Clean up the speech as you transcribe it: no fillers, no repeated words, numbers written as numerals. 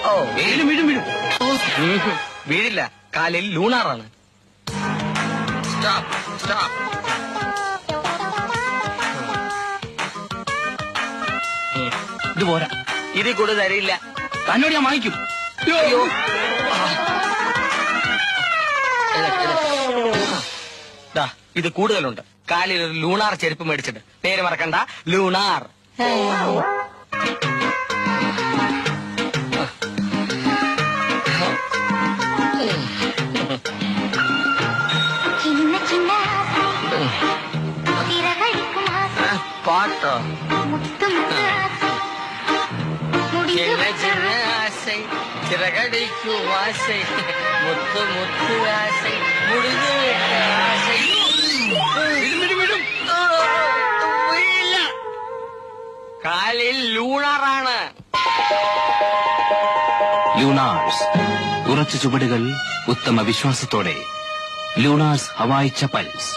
ഓ വീഴും വീഴും വീഴും. വീഴില്ല, കാലിൽ ലൂണാറാണ്. Stop stop. ഇത് പോരാ, ഇതിൽ കൂടുതൽ തരില്ല. തന്നോട് ഞാൻ വാങ്ങിക്കും. അയ്യോ. ദാ, ഇത് കൂടുതലുണ്ട്. കാലിൽ ഒരു ലൂണാർ ചെരുപ്പ് മേടിച്ചിട്ട്. പേര് മറക്കണ്ട, ലൂണാർ. പാട്ടോ ചിന്ന ചിന്ന ആശை ചിറകടിക്കും ആശை മുത്തു മുത്തു ആശை മുടിഞ്ഞു ആശை. വീഴില്ല, കാലിൽ ലൂണാറാണ്. ലൂണാർസ്, ഉറച്ച ചുവടുകൾ, ഉത്തമ വിശ്വാസത്തോടെ. Lunars Hawaii chappals.